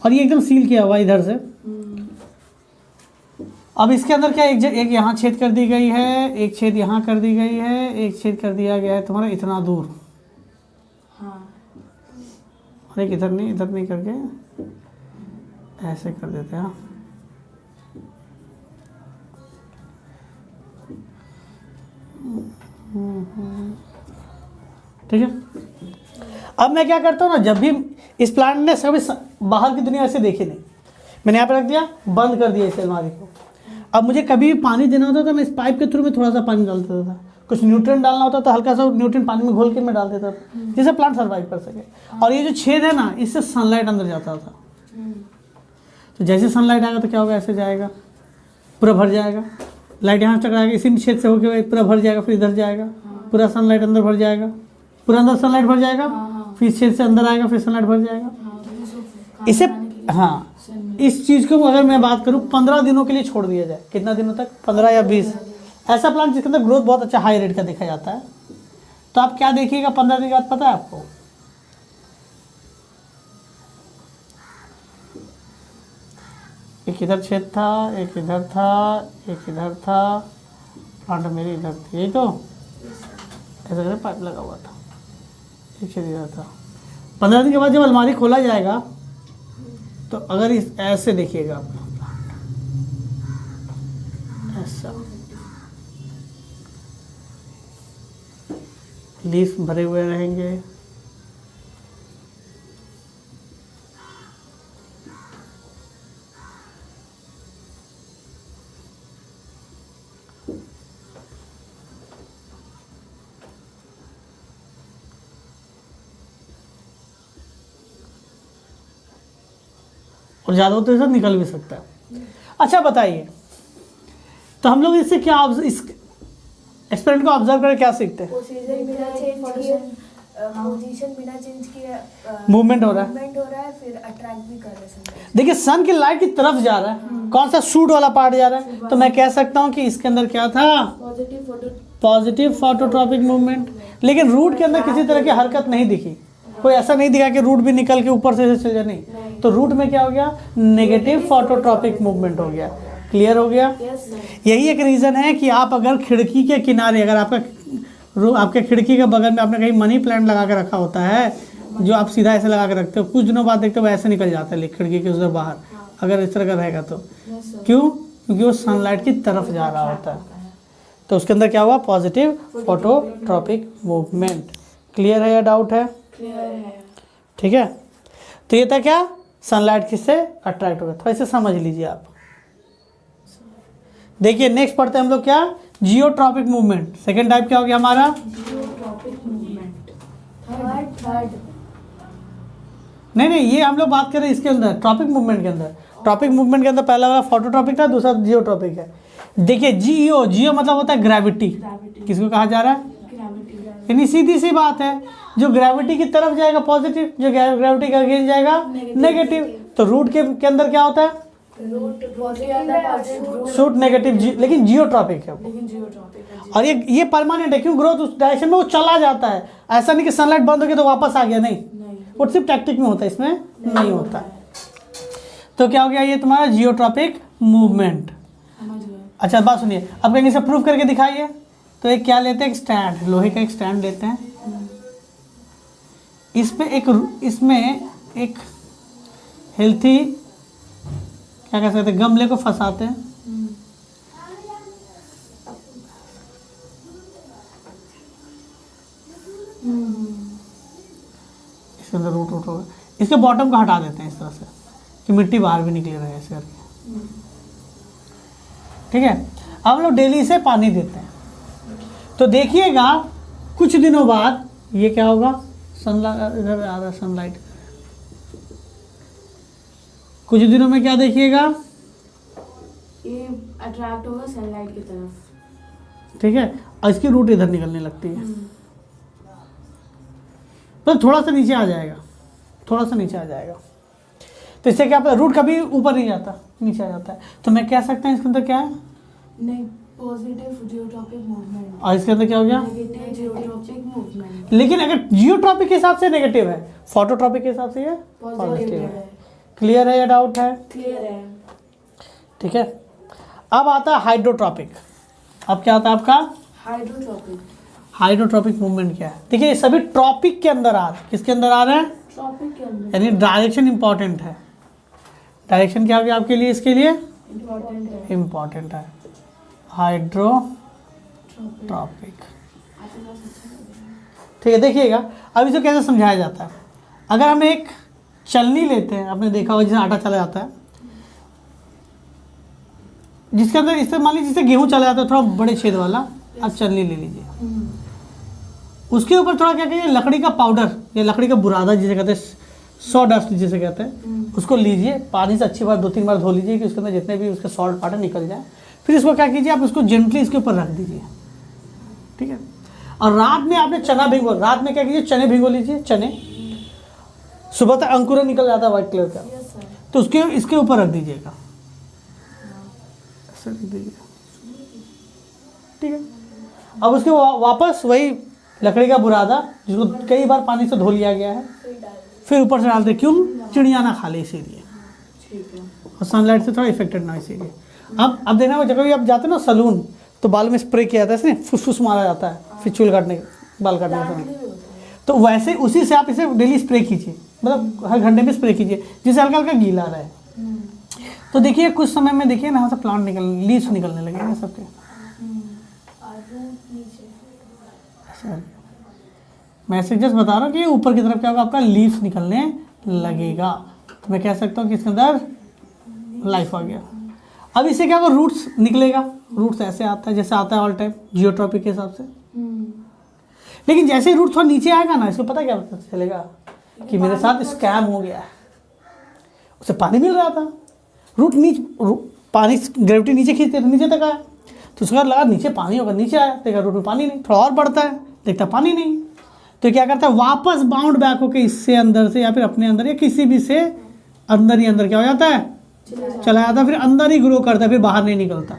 और ये एकदम सील किया हुआ इधर से। अब इसके अंदर क्या, एक यहाँ छेद कर दी गई है, एक छेद यहाँ कर दी गई है, एक छेद कर दिया गया है तुम्हारा इतना दूर, और एक इधर नहीं करके ऐसे कर देते हैं। ठीक है। अब मैं क्या करता हूँ ना, जब भी इस प्लांट ने सभी बाहर की दुनिया ऐसे देखी नहीं, मैंने यहाँ पे रख दिया, बंद कर दिया इस अलमारी को। अब मुझे कभी भी पानी देना होता था, मैं इस पाइप के थ्रू में थोड़ा सा पानी डाल देता था। कुछ न्यूट्रिएंट डालना होता तो हल्का सा न्यूट्रिएंट पानी में घोल के मैं डाल देता था, जिससे प्लांट सर्वाइव कर सके। और ये जो छेद है ना, इससे सनलाइट अंदर जाता था। तो जैसे सनलाइट आएगा तो क्या होगा? ऐसे जाएगा, पूरा भर जाएगा। लाइट यहाँ टकराएगा, इसी छेद से होकर पूरा भर जाएगा, फिर इधर जाएगा, पूरा सनलाइट अंदर भर जाएगा, पूरा अंदर सनलाइट भर जाएगा, फिर छेद से अंदर आएगा, फिर सनलाइट भर जाएगा। इसे, हाँ, इस चीज़ को अगर मैं बात करूँ 15 दिनों के लिए छोड़ दिया जाए, कितना दिनों तक? 15 या 20। ऐसा प्लांट जिसके अंदर ग्रोथ बहुत अच्छा हाई रेट का देखा जाता है, तो आप क्या देखिएगा 15 दिन के बाद, पता है आपको? एक इधर छेद था, एक इधर था, एक इधर था, प्लांट मेरी इधर थी, यही तो ऐसा करके पाइप लगा हुआ था, एक छेद इधर था। 15 दिन के बाद जब अलमारी खोला जाएगा, तो अगर इस ऐसे देखिएगा आप, ऐसा लीफ भरे हुए रहेंगे। और ज़्यादा होते साथ निकल भी सकता है। अच्छा बताइए, तो हम लोग इससे क्या इस एक्सपेरिमेंट को ऑब्जर्व करके क्या सीखते हैं? पोजीशन बिना चेंज किए मूवमेंट हो रहा है, फिर अट्रैक्ट भी कर रहे हैं। देखिए, सन की लाइट की तरफ जा रहा है, कौन सा शूट वाला पार्ट जा रहा है, तो मैं कह सकता हूँ कि इसके अंदर क्या था? Positive phototropic movement. लेकिन रूट के अंदर किसी तरह की हरकत नहीं दिखी, कोई ऐसा नहीं दिखा कि रूट भी निकल के ऊपर से चल जाए, नहीं। तो रूट में क्या हो गया? नेगेटिव फोटोट्रॉपिक मूवमेंट हो गया। क्लियर हो गया? यही एक रीज़न है कि आप अगर खिड़की के किनारे, अगर आपके खिड़की के बगल में आपने कहीं मनी प्लांट लगा के रखा होता है, जो आप सीधा ऐसे लगा के रखते हो, कुछ दिनों बाद देखते हो ऐसे निकल जाता है खिड़की के उधर बाहर, अगर इस तरह का रहेगा तो। क्यों? क्योंकि वो सनलाइट की तरफ जा रहा होता है, तो उसके अंदर क्या हुआ? Positive phototropic movement. क्लियर है या डाउट है? क्लियर है। ठीक है, तो ये था क्या? सनलाइट किससे अट्रैक्ट होगा, थोड़ा इसे समझ लीजिए आप। देखिए नेक्स्ट पढ़ते हैं हम लोग क्या? Geotropic movement. सेकेंड टाइप क्या हो गया हमारा? Geotropic movement. थर्ड नहीं, ये हम लोग बात कर रहे हैं इसके अंदर, ट्रॉपिक मूवमेंट के अंदर। ट्रॉपिक मूवमेंट के अंदर पहला वाला फोटोट्रॉपिक था, दूसरा जियोट्रॉपिक है। देखिए जियो मतलब होता है ग्रेविटी। किसको कहा जा रहा है? ग्रेविटी। यानी सीधी सी बात है, जो ग्रेविटी की तरफ जाएगा पॉजिटिव, जो ग्रेविटी के अगेंस्ट जाएगा नेगेटिव। तो रूट के अंदर क्या होता है? रूट पॉजिटिव, शूट नेगेटिव, लेकिन जियोट्रॉपिक है। लेकिन जियोट्रॉपिक है। और ये परमानेंट है, क्यों? ग्रोथ उस डायरेक्शन में वो चला जाता है, ऐसा नहीं कि सनलाइट बंद हो गया तो वापस आ गया, नहीं। वो सिर्फ टैक्टिक में होता है, इसमें नहीं होता है। तो क्या हो गया ये तुम्हारा जियोट्रॉपिक मूवमेंट। समझ गए। अच्छा बात सुनिए, अब कहीं से प्रूव करके दिखाइए। तो एक क्या लेते हैं? एक स्टैंड, लोहे का एक स्टैंड लेते हैं। इसमें एक हेल्थी क्या कह सकते हैं, गमले को फंसाते हैं। इसके अंदर रूट होगा, इसके बॉटम को हटा देते हैं इस तरह से कि मिट्टी बाहर भी निकले रहे ऐसे करके। ठीक है, अब हम लोग डेली इसे पानी देते हैं। तो देखिएगा कुछ दिनों बाद ये क्या होगा? सनलाइट इधर आ रहा है, सनलाइट कुछ दिनों में क्या देखिएगा? ये अट्रैक्ट होगा सनलाइट की तरफ। ठीक है, और इसकी रूट इधर निकलने लगती है, तो थोड़ा सा नीचे आ जाएगा, थोड़ा सा नीचे आ जाएगा। तो इससे क्या पता, रूट कभी ऊपर नहीं जाता, नीचे आ जाता है। तो मैं कह सकता हूँ इसके अंदर क्या है? नहीं, पॉजिटिव जियोट्रॉपिक मूवमेंट। और इसके अंदर क्या हो गया? Negative geotropic movement. लेकिन अगर जियोट्रॉपिक के हिसाब से नेगेटिव है, फोटोट्रॉपिक के हिसाब से ये पॉजिटिव है। क्लियर है या डाउट है? क्लियर है। ठीक है, अब आता है हाइड्रोट्रॉपिक। अब क्या आता है आपका? हाइड्रोट्रॉपिक। हाइड्रोट्रॉपिक मूवमेंट क्या है? देखिए ये सभी ट्रॉपिक के अंदर आ रहे हैं। किसके अंदर आ रहे हैं? ट्रॉपिक के अंदर। यानी डायरेक्शन इंपॉर्टेंट है। डायरेक्शन क्या हो गया आपके लिए? इसके लिए इम्पोर्टेंट है। इम्पॉर्टेंट है हाइड्रोट्रॉपिक। ठीक है, देखिएगा अब इसे कैसे समझाया जाता है। अगर हम एक चलनी लेते हैं, आपने देखा होगा जिसे आटा चला जाता है, जिसके अंदर इससे मान लीजिए जिसे गेहूं चला जाता है, थोड़ा बड़े छेद वाला, आप चलनी ले लीजिए। उसके ऊपर थोड़ा क्या कहिए, लकड़ी का पाउडर या लकड़ी का बुरादा जिसे कहते हैं, सॉडस्ट जिसे कहते हैं, उसको लीजिए, पानी से अच्छी बार 2-3 बार धो लीजिए कि उसके अंदर जितने भी उसके सॉल्ट पार्ट निकल जाए। फिर इसको क्या कीजिए, आप इसको जेंटली इसके ऊपर रख दीजिए। ठीक है, और रात में आपने चना भिगो, रात में क्या कीजिए, चने भिगो लीजिए। चने सुबह तक अंकुरन निकल जाता है व्हाइट कलर का, तो उसके इसके ऊपर रख दीजिएगा, ऐसे रख दीजिए। ठीक है, अब उसके वापस वही लकड़ी का बुरादा जिसको कई बार पानी से धो लिया गया है, फिर ऊपर से डालते। क्यों? चिड़िया ना खा ले इसीलिए, और सनलाइट से थोड़ा इफेक्टेड ना इसीलिए। अब देखना वो जब भी आप जाते हो ना सलून, तो बाल में स्प्रे किया जाता है, इसने फुसफुस मारा जाता है फिर चूल काटने बाल काटने के समय, तो वैसे उसी से आप इसे डेली स्प्रे कीजिए, मतलब हर घंटे में स्प्रे कीजिए, जिससे हल्का हल्का गीला रहे। तो देखिए कुछ समय में देखिए ना यहाँ से प्लांट लीव्स निकलने लगेंगे सबके। मैसेज जस्ट बता रहा हूँ कि ऊपर की तरफ क्या होगा, आपका लीव्स निकलने लगेगा। तो मैं कह सकता हूँ कि इसके अंदर लाइफ आ गया। अब इससे क्या होगा, रूट्स निकलेगा। रूट्स ऐसे आता है जैसे आता है ऑल टाइम जियोट्रॉपिक के हिसाब से। लेकिन जैसे ही रूट थोड़ा नीचे आएगा ना, इसको पता क्या पता चलेगा कि मेरे साथ स्कैम हो गया है। उसे पानी मिल रहा था, रूट पानी ग्रेविटी नीचे खींचते तो नीचे तक आया, तो उसके बाद लगा नीचे पानी होगा, नीचे आया, देखा रूट में पानी नहीं, थोड़ा और बढ़ता है, देखता पानी नहीं, तो क्या करता है, वापस बाउंड बैक होकर इससे अंदर से या फिर अपने अंदर या किसी भी से अंदर ही अंदर क्या हो जाता है, चला जाता है, फिर अंदर ही ग्रो करता है, फिर बाहर नहीं निकलता।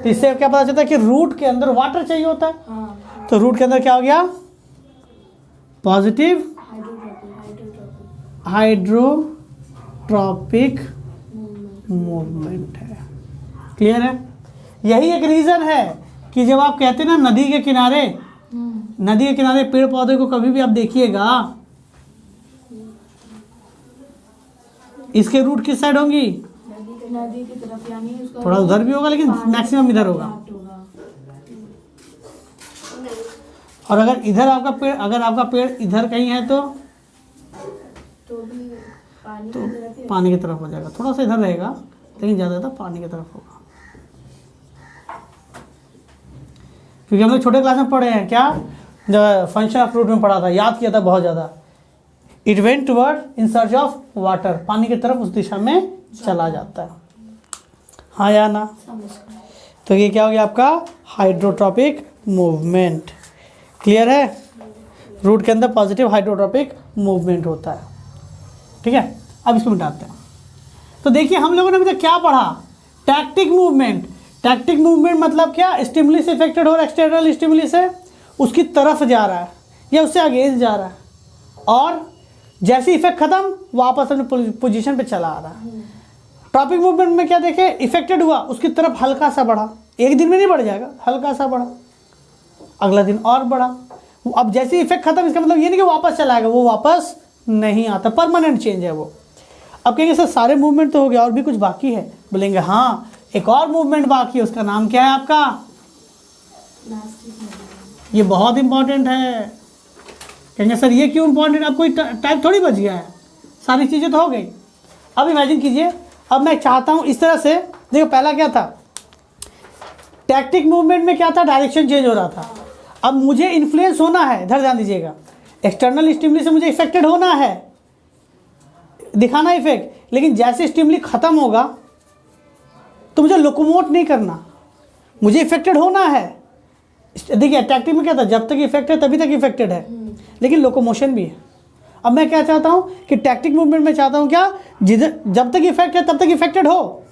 तो इससे क्या पता चलता है कि रूट के अंदर वाटर चाहिए होता है। तो रूट के अंदर क्या हो गया, पॉजिटिव हाइड्रोट्रॉपिक मूवमेंट है। क्लियर है? यही एक रीज़न है कि जब आप कहते हैं ना नदी के किनारे पेड़ पौधे को कभी भी आप देखिएगा इसके रूट किस साइड होंगी? नदी की तरफ, यानी उसका थोड़ा उधर भी होगा लेकिन मैक्सिमम इधर होगा। और अगर इधर आपका पेड़, अगर आपका पेड़ इधर कहीं है तो भी पानी तो की तरफ ही पानी की तरफ हो जाएगा। थोड़ा सा इधर रहेगा लेकिन ज़्यादा पानी की तरफ होगा। क्योंकि हम लोग छोटे क्लास में पढ़े हैं क्या, जब फंक्शन ऑफ फ्रूट में पढ़ा था, याद किया था बहुत ज़्यादा। It went toward in search of water, पानी की तरफ उस दिशा में चला जाता है। हाँ या ना? समझ गए। तो ये क्या हो गया आपका हाइड्रोट्रॉपिक मूवमेंट। क्लियर है? रूट के अंदर पॉजिटिव हाइड्रोट्रॉपिक मूवमेंट होता है। ठीक है, अब इसको मिटाते हैं। तो देखिए हम लोगों ने अभी तक क्या पढ़ा, टैक्टिक मूवमेंट। टैक्टिक मूवमेंट मतलब क्या, स्टिमुली से इफेक्टेड हो रहा है, एक्सटर्नल स्टिमुली से उसकी तरफ जा रहा है या उससे अगेंस्ट जा रहा है, और जैसे इफेक्ट खत्म वापस अपने पोजीशन पे चला आ रहा है। ट्रॉपिक मूवमेंट में क्या देखे, इफेक्टेड हुआ उसकी तरफ हल्का सा बढ़ा, एक दिन में नहीं बढ़ जाएगा, हल्का सा बढ़ा, अगला दिन और बढ़ा। अब जैसे इफेक्ट खत्म, इसका मतलब ये नहीं कि वापस चला आएगा, वो वापस नहीं आता, परमानेंट चेंज है वो। अब कहेंगे सर सारे मूवमेंट तो हो गया और भी कुछ बाकी है, बोलेंगे हाँ एक और मूवमेंट बाकी है, उसका नाम क्या है आपका, ये बहुत इंपॉर्टेंट है। कहेंगे सर ये क्यों इंपॉर्टेंट, अब कोई टाइप थोड़ी बच गया है, सारी चीज़ें तो हो गई। अब इमेजिन कीजिए, अब मैं चाहता हूँ इस तरह से, देखो पहला क्या था, टैक्टिक मूवमेंट में क्या था, डायरेक्शन चेंज हो रहा था। अब मुझे इन्फ्लुएंस होना है, इधर ध्यान दीजिएगा, एक्सटर्नल स्टिमुली से मुझे इफेक्टेड होना है, दिखाना इफेक्ट, लेकिन जैसे स्टिमुली खत्म होगा तो मुझे लोकोमोट नहीं करना, मुझे इफेक्टेड होना है। देखिए टैक्टिक में क्या था, जब तक इफेक्ट है तभी तक इफेक्टेड है, लेकिन लोकोमोशन भी है। अब मैं क्या चाहता हूँ कि टैक्टिक मूवमेंट में चाहता हूँ क्या, जिधर जब तक इफेक्ट है तब तक इफेक्टेड हो,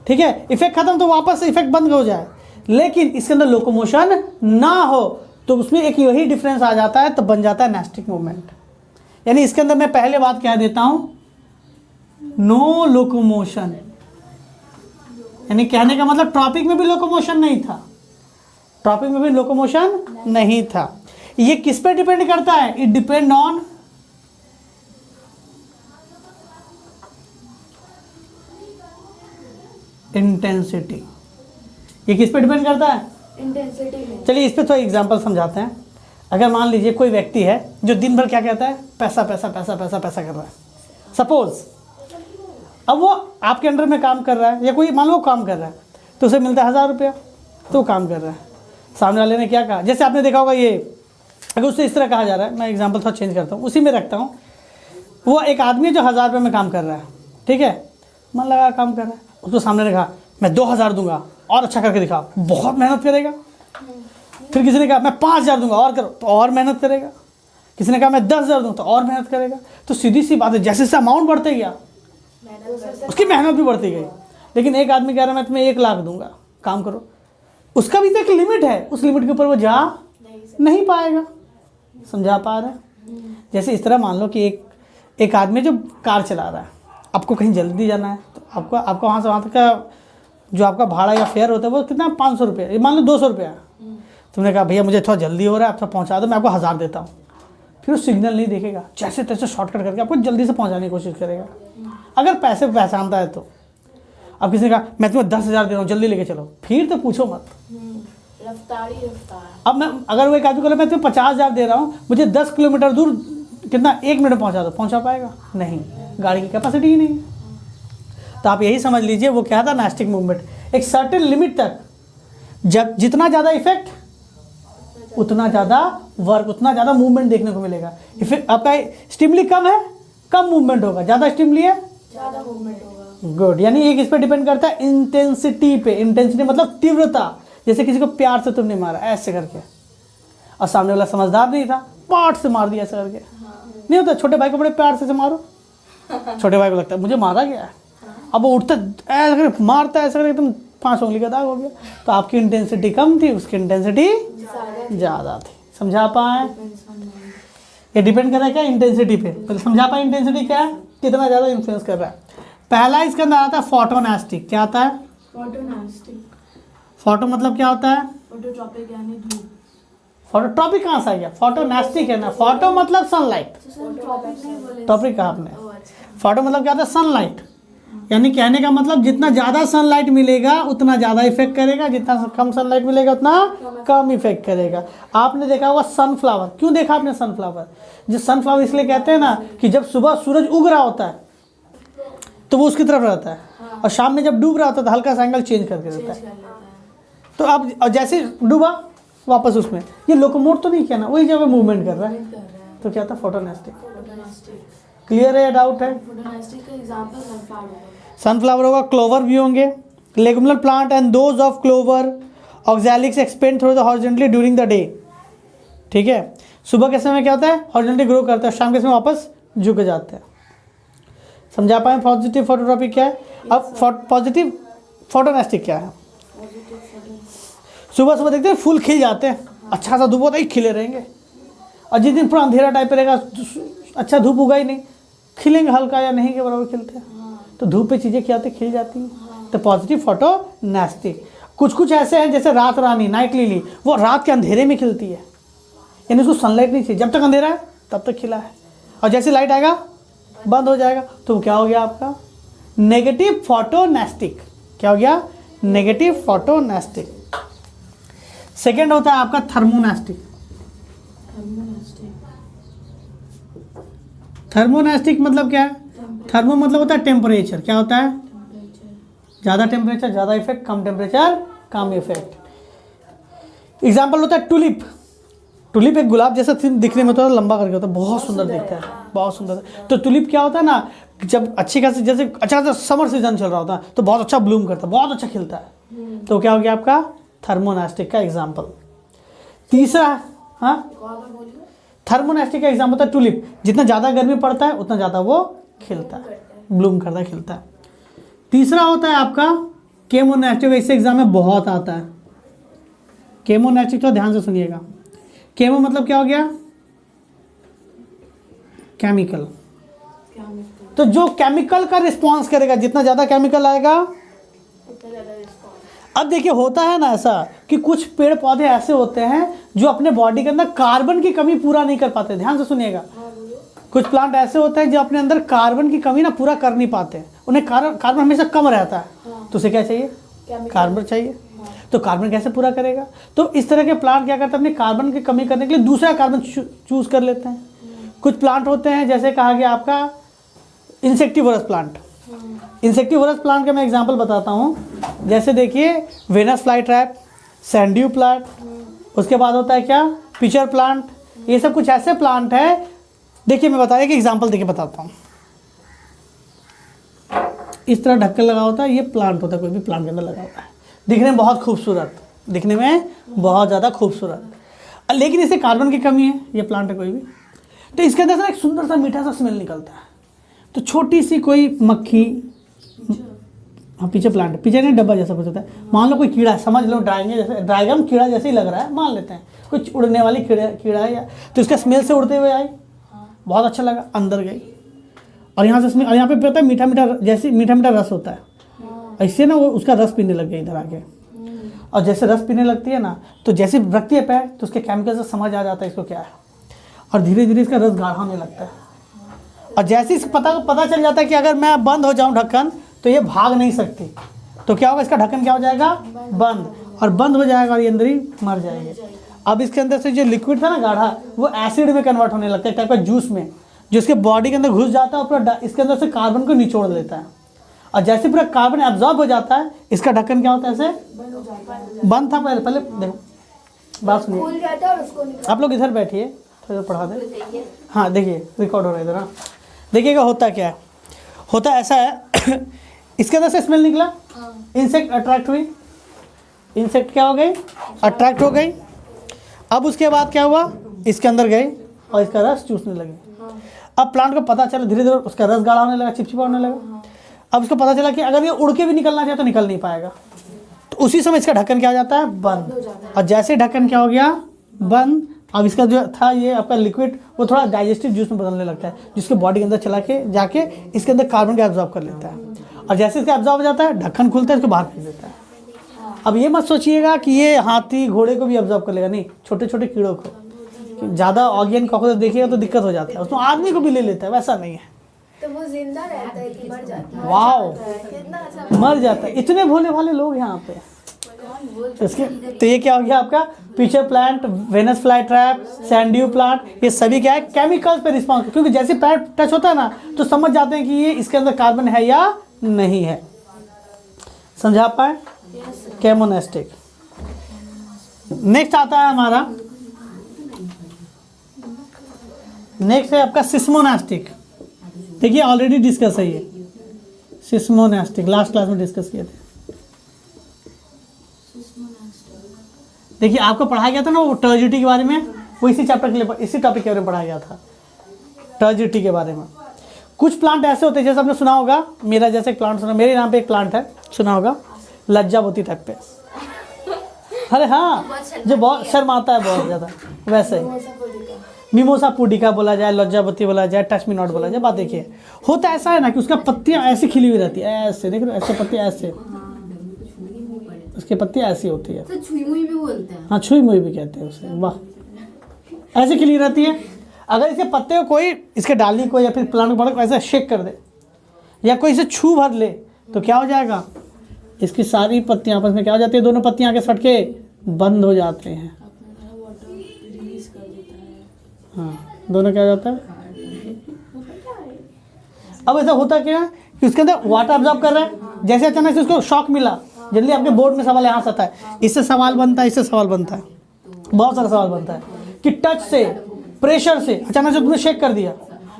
ठीक है, इफेक्ट खत्म तो वापस इफेक्ट बंद हो जाए, लेकिन इसके अंदर लोकोमोशन ना हो, तो उसमें एक यही डिफरेंस आ जाता है, तो बन जाता है नेस्टिक मूवमेंट। यानी इसके अंदर मैं पहले बात कह देता हूं, नो लोकोमोशन, यानी कहने का मतलब ट्रॉपिक में भी लोकोमोशन नहीं था, ट्रॉपिक में भी लोकोमोशन नहीं था। ये किस पे डिपेंड करता है, इट डिपेंड ऑन इंटेंसिटी। ये किस पे डिपेंड करता है, इंटेंसिटी में। चलिए इस पे थोड़ा एग्जांपल समझाते हैं। अगर मान लीजिए कोई व्यक्ति है जो दिन भर क्या कहता है, पैसा पैसा पैसा पैसा पैसा कर रहा है, सपोज अब वो आपके अंडर में काम कर रहा है, या कोई मान लो काम कर रहा है तो उसे मिलता है 1000 रुपया, तो वो काम कर रहा है। सामने वाले ने क्या कहा, जैसे आपने देखा होगा, ये अगर उससे इस तरह कहा जा रहा है, मैं एग्जाम्पल थोड़ा चेंज करता हूँ, उसी में रखता हूँ। वो एक आदमी है जो 1000 रुपये में काम कर रहा है, ठीक है, मन लगा काम कर रहा है, उसको सामने ने कहा मैं 2000 दूंगा और अच्छा करके दिखा, बहुत मेहनत करेगा। फिर किसी ने कहा मैं 5000 दूंगा और करो, तो और मेहनत करेगा। किसी ने कहा मैं 10,000 दूँ तो और मेहनत करेगा। तो सीधी सी बात है, जैसे जैसे अमाउंट बढ़ते गया उसकी मेहनत भी बढ़ती गई। लेकिन एक आदमी कह रहा है मैं तुम्हें 1 लाख दूंगा, काम करो, उसका भी तो एक लिमिट है, उस लिमिट के ऊपर वो जा नहीं पाएगा। समझा पा रहे हैं? जैसे इस तरह मान लो कि एक आदमी जो कार चला रहा है, आपको कहीं जल्दी जाना है, तो आपको वहाँ से वहाँ तक का जो आपका भाड़ा या फेयर होता है वो कितना, 500 रुपये, मान लो 200 रुपया। तुमने कहा भैया मुझे थोड़ा जल्दी हो रहा है, आप थोड़ा पहुँचा दो, मैं आपको 1000 देता हूँ। फिर वो सिग्नल नहीं देखेगा, जैसे तैसे शॉर्टकट करके आपको जल्दी से पहुँचाने की कोशिश करेगा, अगर पैसे पहचानता है तो। अब किसी ने कहा मैं तुम्हें 10,000 दे रहा हूँ, जल्दी लेके चलो, फिर तो पूछो मत, रफ्तार ही रफ्तार। अब मैं अगर वो एक आदमी को मैं तुम्हें 50,000 दे रहा हूँ, मुझे 10 किलोमीटर दूर कितना 1 मिनट में पहुँचा दो, पहुँचा पाएगा नहीं, गाड़ी की कैपेसिटी ही नहीं है। तो आप यही समझ लीजिए वो क्या था, नेस्टिक मूवमेंट। एक सर्टेन लिमिट तक जब जितना ज़्यादा इफेक्ट उतना ज़्यादा वर्क, उतना ज़्यादा मूवमेंट देखने को मिलेगा। इफेक्ट आपका स्टिमुली कम है, कम मूवमेंट होगा, ज़्यादा स्टिमुली है ज़्यादा मूवमेंट होगा। गुड। यानी एक इस पर डिपेंड करता है इंटेंसिटी पे। इंटेंसिटी मतलब तीव्रता। जैसे किसी को प्यार से तुमने मारा ऐसे करके, और सामने वाला समझदार नहीं था, पाट से मार दिया ऐसे करके। नहीं होता, छोटे भाई को बड़े प्यार से मारो, छोटे भाई को लगता है मुझे मारा गया है, अब वो उठता ऐसा करके मारता है, ऐसा करके तुम 5 उंगली का दाग हो गया। तो आपकी इंटेंसिटी कम थी, उसकी इंटेंसिटी ज़्यादा थी। समझा पाए? ये डिपेंड कर रहा है क्या, इंटेंसिटी पे। पहले समझा पाए इंटेंसिटी क्या है, कितना ज़्यादा इन्फ्लुएंस कर रहा है। पहला इसके अंदर आता है फोटोनेस्टिक। क्या आता है? फोटोनेस्टिक। फोटो मतलब क्या होता है? फोटोट्रॉपिक यानी धूप। फोटोट्रॉपिक कहाँ से आ गया? फोटोनेस्टिक है ना, फोटो मतलब सनलाइट। ट्रॉपिक नहीं बोले, टॉपिक कहा आपने? फोटो मतलब क्या होता है? सनलाइट। यानी कहने का मतलब जितना ज़्यादा सनलाइट मिलेगा उतना ज़्यादा इफेक्ट करेगा, जितना कम सनलाइट मिलेगा उतना कम इफेक्ट करेगा। आपने देखा होगा सनफ्लावर, क्यों देखा आपने सनफ्लावर? जो सनफ्लावर इसलिए कहते हैं ना कि जब सुबह सूरज उग रहा होता है तो वो उसकी तरफ रहता है, और शाम में जब डूब रहा होता है तो हल्का सा एंगल चेंज करके देता है। तो अब और जैसे डूबा वापस उसमें, ये लोकोमोट तो नहीं किया ना, वही जगह मूवमेंट कर रहा है, तो क्या था? फोटोनेस्टिक। क्लियर है या डाउट है? फोटोनेस्टिक का एग्जांपल सनफ्लावर होगा। सनफ्लावर होगा, क्लोवर भी होंगे, leguminous plant and those of clover oxalis expand through the horizontally during the day. ठीक है, सुबह के समय क्या होता है? हॉरिजॉन्टली ग्रो करता है, शाम के समय वापस झुक जाते हैं। समझा पाए पॉजिटिव फोटोट्रॉपी क्या है? अब पॉजिटिव फोटोनेस्टिक क्या है? सुबह सुबह देखते हैं फूल खिल जाते हैं, अच्छा सा धूप होता है खिले रहेंगे, और जिस दिन पूरा अंधेरा टाइप रहेगा, अच्छा धूप उगा ही नहीं, खिलेंगे हल्का या नहीं के बराबर खिलते हैं। तो धूप पे चीज़ें क्या होती खिल जाती हैं। तो पॉजिटिव फोटोनेस्टिक। कुछ कुछ ऐसे हैं जैसे रात रानी, नाइट लिली, वो रात के अंधेरे में खिलती है, यानी उसको सनलाइट नहीं चाहिए, जब तक अंधेरा है तब तक खिला है, और जैसे लाइट आएगा बंद हो जाएगा, तो क्या हो गया आपका? नेगेटिव फोटोनेस्टिक। क्या हो गया? नेगेटिव फोटोनेस्टिक। सेकेंड होता है आपका थर्मोनेस्टिक। थर्मोनेस्टिक मतलब क्या है? थर्मो मतलब होता है टेम्परेचर। क्या होता है? ज़्यादा टेम्परेचर ज़्यादा इफेक्ट, कम टेम्परेचर कम इफेक्ट। एग्जाम्पल होता है टुलिप। टुलिप एक गुलाब जैसा दिखने में तो लंबा करके होता है, बहुत सुंदर दिखता है, बहुत सुंदर। तो टुलिप क्या होता है ना, जब अच्छी खासी जैसे अच्छा खासा समर सीजन चल रहा होता है तो बहुत अच्छा ब्लूम करता है, बहुत अच्छा खिलता है। तो क्या हो गया आपका? थर्मोनेस्टिक का एग्जाम्पल। तीसरा, हाँ, थर्मोनेस्टिक का एग्जाम्पल होता है टुलिप। जितना ज़्यादा गर्मी पड़ता है उतना ज़्यादा वो खिलता है, ब्लूम करता है, खिलता है। तीसरा होता है आपका केमोनेस्टिक। इससे एग्जाम में बहुत आता है केमोनेस्टिक, तो ध्यान से सुनिएगा। केमो मतलब क्या हो गया? केमिकल। तो जो केमिकल का रिस्पॉन्स करेगा, जितना ज़्यादा केमिकल आएगा उतना ज़्यादा रिस्पॉन्स। अब देखिए होता है ना ऐसा कि कुछ पेड़ पौधे ऐसे होते हैं जो अपने बॉडी के अंदर कार्बन की कमी पूरा नहीं कर पाते। ध्यान से सुनिएगा, कुछ प्लांट ऐसे होते हैं जो अपने अंदर कार्बन की कमी ना पूरा कर नहीं पाते, उन्हें कार्बन हमेशा कम रहता है। तो उसे क्या चाहिए? कार्बन चाहिए। तो कार्बन कैसे पूरा करेगा? तो इस तरह के प्लांट क्या करते हैं? अपनी कार्बन की कमी करने के लिए दूसरा कार्बन चूज कर लेते हैं। कुछ प्लांट होते हैं जैसे कहा गया आपका इंसेक्टिवोरस प्लांट। इंसेक्टिवोरस प्लांट का मैं एग्जांपल बताता हूँ। जैसे देखिए Venus fly trap, sundew plant, उसके बाद होता है क्या? Pitcher plant. ये सब कुछ ऐसे प्लांट है। देखिए मैं बताया कि एग्जांपल देके बताता हूँ। इस तरह ढक्कन लगा होता है, ये प्लांट होता है, कोई भी प्लांट के अंदर लगा होता है, दिखने में बहुत खूबसूरत, दिखने में बहुत ज़्यादा खूबसूरत, लेकिन इसे कार्बन की कमी है। ये प्लांट है कोई भी, तो इसके अंदर से एक सुंदर सा मीठा सा स्मेल निकलता है। तो छोटी सी कोई मक्खी, हाँ पीछे प्लांट है, पीछे नहीं डब्बा जैसा कुछ होता है, मान लो कोई कीड़ा है, समझ लो ड्रैगन कीड़ा जैसे ही लग रहा है, मान लेते हैं कुछ उड़ने वाली कीड़ा है, या तो इसका स्मेल से उड़ते हुए आई, बहुत अच्छा लगा, अंदर गई, और यहाँ से और यहाँ पे पता है मीठा मीठा, जैसे मीठा मीठा रस होता है, इससे ना वो उसका रस पीने लग गया इधर आके, और जैसे रस पीने लगती है ना, तो जैसे रखती है पैर तो उसके केमिकल से समझ आ जाता है इसको क्या है, और धीरे धीरे इसका रस गाढ़ा होने लगता है। और जैसे इस पता चल जाता है कि अगर मैं बंद हो जाऊं ढक्कन तो ये भाग नहीं सकती, तो क्या होगा, इसका ढक्कन क्या हो जाएगा, बंद, और बंद हो जाएगा और ये अंदर ही मर जाएगी। अब इसके अंदर से जो लिक्विड था ना गाढ़ा, वो एसिड में कन्वर्ट होने लगता है, टाइप का जूस में, जो इसके बॉडी के अंदर घुस जाता है और पूरा इसके अंदर से कार्बन को निचोड़ लेता है, और जैसे पूरा कार्बन एब्जॉर्ब हो जाता है, इसका ढक्कन क्या होता है, ऐसे बंद था पहले देखो, बात सुनिए, खुल जाता है और उसको निकाल। आप लोग इधर बैठिए, थोड़ा पढ़ा दें। हाँ देखिए रिकॉर्ड हो रहा है इधर, हाँ देखिएगा होता क्या है, होता ऐसा है इसके अंदर से स्मेल निकला, इंसेक्ट अट्रैक्ट हुई, इंसेक्ट क्या हो गई, अट्रैक्ट हो गई। अब उसके बाद क्या हुआ, इसके अंदर गई और इसका रस चूसने लगी। अब प्लांट को पता चला, धीरे धीरे उसका रस गाढ़ा होने लगा, चिपचिपा होने लगा। अब उसको पता चला कि अगर ये उड़ के भी निकलना चाहे तो निकल नहीं पाएगा, तो उसी समय इसका ढक्कन क्या हो जाता है, बंद, और जैसे ढक्कन क्या हो गया, बंद। अब इसका जो था ये आपका लिक्विड, वो थोड़ा डाइजेस्टिव जूस में बदलने लगता है, जिसके बॉडी के अंदर चला के जाके इसके अंदर कार्बन को एब्जॉर्ब कर लेता है, और जैसे इसका एब्जॉर्ब हो जाता है, ढक्कन खुलता है, इसको बाहर फेंक देता है। अब ये मत सोचिएगा कि ये हाथी घोड़े को भी एब्जॉर्ब कर लेगा, नहीं, छोटे छोटे कीड़ों को, ज़्यादा ऑर्गेन कॉकरोच देखिएगा तो दिक्कत हो जाता है, उसमें आदमी को भी ले लेता है, वैसा नहीं है। तो वो जिंदा रहता है कि मर जाता है? वाओ, कितना अच्छा। मर जाता है। इतने भोले भाले लोग यहाँ पे। इसके तो ये क्या हो गया आपका pitcher plant, Venus fly trap, sundew plant, ये सभी क्या है केमिकल्स पे रिस्पॉन्स, क्योंकि जैसे प्लांट टच होता है ना तो समझ जाते हैं कि ये इसके अंदर कार्बन है या नहीं है। समझा पाए? केमोनेस्टिक। नेक्स्ट आता है हमारा, नेक्स्ट है आपका सिस्मोनास्टिक। देखिए ऑलरेडी डिस्कस है ये सिस्मोनास्टिक, लास्ट क्लास में डिस्कस किए थे। देखिए आपको पढ़ाया गया था ना वो टर्जिटी के बारे में, वो इसी चैप्टर के लिए, इसी टॉपिक के बारे में पढ़ाया गया था, टर्जिटी के बारे में। कुछ प्लांट ऐसे होते हैं, जैसे आपने सुना होगा, मेरा जैसे एक प्लांट सुना, मेरे यहाँ पे एक प्लांट है, सुना होगा, लज्जावती टाइप पे। अरे हाँ, जो बहुत शर्माता है बहुत ज़्यादा, वैसे ही मिमोसा पुडिका बोला जाए, लज्जावती बोला जाए, टच मी नॉट बोला जाए। बात देखिए, होता ऐसा है ना कि उसका पत्तियाँ ऐसी खिली हुई रहती है, ऐसे देख रहे हो, ऐसे पत्तियाँ ऐसे, उसकी पत्तियाँ ऐसी होती है। तो छुई मुई भी बोलते हैं। हाँ, छुई मुई भी कहते हैं उसे। वाह, ऐसे खिली रहती है। अगर इसके पत्ते को कोई, इसके डाली को या फिर प्लांट को ऐसा शेक कर दे या कोई इसे छू भर ले तो क्या हो जाएगा, इसकी सारी पत्तियाँ आपस में क्या हो जाती है, दोनों पत्तियाँ आगे सट के बंद हो जाते हैं। हाँ, दोनों क्या हो जाता है। अब ऐसा होता क्या है कि उसके अंदर वाटर ऑब्जॉर्ब कर रहा है, जैसे अचानक से उसको शॉक मिला, जल्दी आपके बोर्ड में सवाल यहाँ से आता है, इससे सवाल बनता है, इससे सवाल बनता है, बहुत सारा सवाल बनता है कि टच से, प्रेशर से अचानक से तुमने शेक कर दिया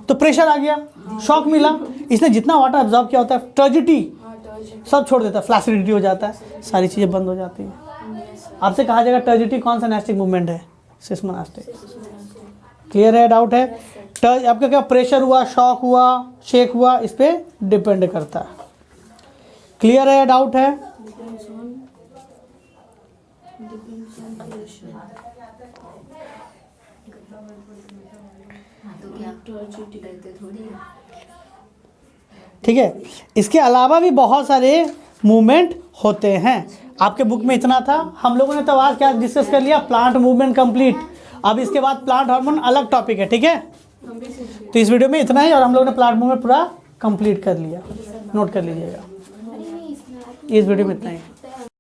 तो प्रेशर आ गया, शॉक मिला, इसने जितना वाटर ऑब्जॉर्ब किया होता है, टर्जिटी सब छोड़ देता है, फ्लैसिडिटी हो जाता है, सारी चीज़ें बंद हो जाती हैं। आपसे कहा जाएगा टर्जिटी कौन सा नेस्टिक मूवमेंट है, सिस्मोनास्टिक। क्लियर है, डाउट है? टर्ज आपका क्या प्रेशर हुआ, शॉक हुआ, शेक हुआ, इस पर डिपेंड करता है। क्लियर है, डाउट है? ठीक है, इसके अलावा भी बहुत सारे मूवमेंट होते हैं। आपके बुक में इतना था, हम लोगों ने तो आज क्या डिस्कस कर लिया, प्लांट मूवमेंट कंप्लीट। अब इसके बाद प्लांट हार्मोन अलग टॉपिक है, ठीक है। तो इस वीडियो में इतना ही, और हम लोगों ने प्लांट मूवमेंट पूरा कंप्लीट कर लिया, नोट कर लीजिएगा। इस वीडियो में इतना ही।